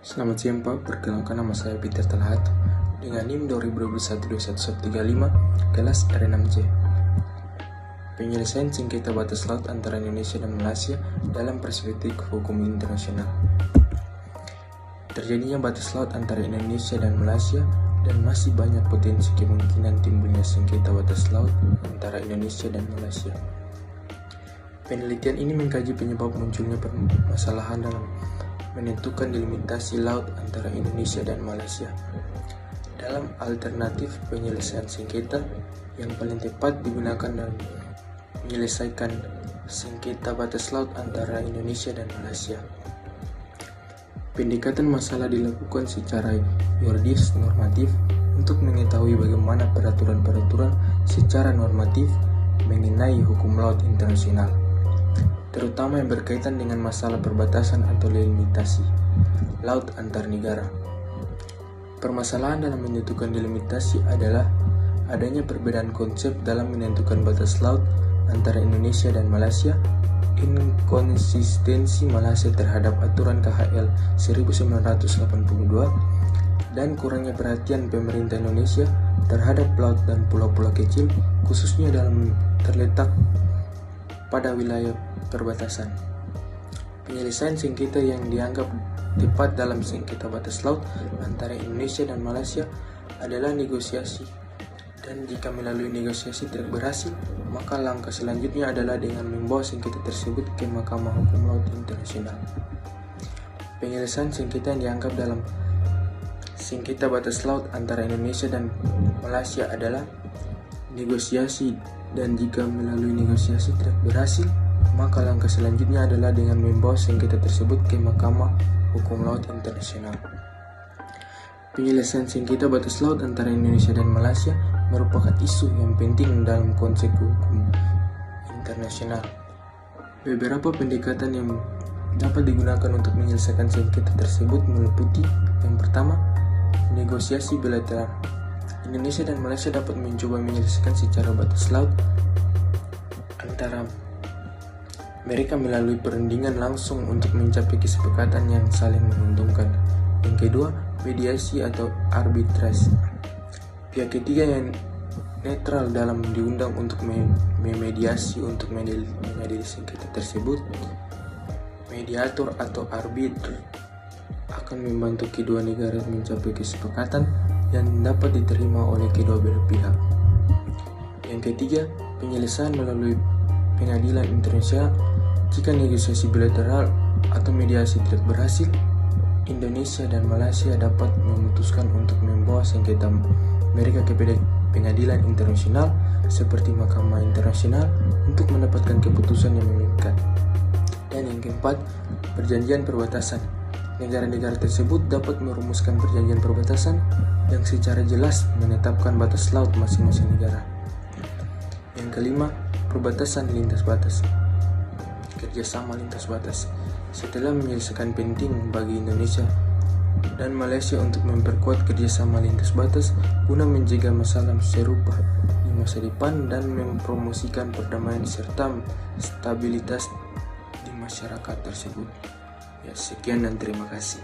Selamat siang Pak, perkenalkan nama saya Peter Talhat dengan NIM 2021-21135 kelas R6C. Penyelesaian sengketa batas laut antara Indonesia dan Malaysia dalam perspektif hukum internasional. Terjadinya batas laut antara Indonesia dan Malaysia dan masih banyak potensi kemungkinan timbulnya sengketa batas laut antara Indonesia dan Malaysia. Penelitian ini mengkaji penyebab munculnya permasalahan dalam menentukan delimitasi laut antara Indonesia dan Malaysia. Dalam alternatif penyelesaian sengketa yang paling tepat digunakan dalam menyelesaikan sengketa batas laut antara Indonesia dan Malaysia. Pendekatan masalah dilakukan secara yuridis normatif untuk mengetahui bagaimana peraturan-peraturan secara normatif mengenai hukum laut internasional, terutama yang berkaitan dengan masalah perbatasan atau delimitasi laut antar negara. Permasalahan dalam menentukan delimitasi adalah adanya perbedaan konsep dalam menentukan batas laut antara Indonesia dan Malaysia, inkonsistensi Malaysia terhadap aturan KHL 1982, dan kurangnya perhatian pemerintah Indonesia terhadap laut dan pulau-pulau kecil, khususnya dalam terletak pada wilayah perbatasan. Penyelesaian sengketa yang dianggap tepat dalam sengketa batas laut antara Indonesia dan Malaysia adalah negosiasi, dan jika melalui negosiasi tidak berhasil, maka langkah selanjutnya adalah dengan membawa sengketa tersebut ke Mahkamah Hukum Laut Internasional. Penyelesaian sengketa yang dianggap dalam sengketa batas laut antara Indonesia dan Malaysia adalah negosiasi, dan jika melalui negosiasi tidak berhasil, maka langkah selanjutnya adalah dengan membawa sengketa tersebut ke Mahkamah Hukum Laut Internasional. Penyelesaian sengketa batas laut antara Indonesia dan Malaysia merupakan isu yang penting dalam konteks hukum internasional. Beberapa pendekatan yang dapat digunakan untuk menyelesaikan sengketa tersebut meliputi: yang pertama, negosiasi bilateral. Indonesia dan Malaysia dapat mencoba menyelesaikan secara batas laut antara mereka melalui perundingan langsung untuk mencapai kesepakatan yang saling menguntungkan. Yang kedua, mediasi atau arbitrase. Pihak ketiga yang netral dalam diundang untuk memediasi untuk mengadili sengketa tersebut. Mediator atau arbiter akan membantu kedua negara mencapai kesepakatan yang dapat diterima oleh kedua belah pihak. Yang ketiga, penyelesaian melalui pengadilan internasional. Jika negosiasi bilateral atau mediasi tidak berhasil, Indonesia dan Malaysia dapat memutuskan untuk membawa sengketa mereka ke pengadilan internasional seperti Mahkamah Internasional untuk mendapatkan keputusan yang mengikat. Dan yang keempat, perjanjian perbatasan. Negara-negara tersebut dapat merumuskan perjanjian perbatasan yang secara jelas menetapkan batas laut masing-masing negara. Yang kelima, perbatasan lintas batas. Kerjasama lintas batas. Setelah menyelesaikan penting bagi Indonesia dan Malaysia untuk memperkuat kerjasama lintas batas guna mencegah masalah serupa di masa depan dan mempromosikan perdamaian serta stabilitas di masyarakat tersebut. Ya, sekian dan terima kasih.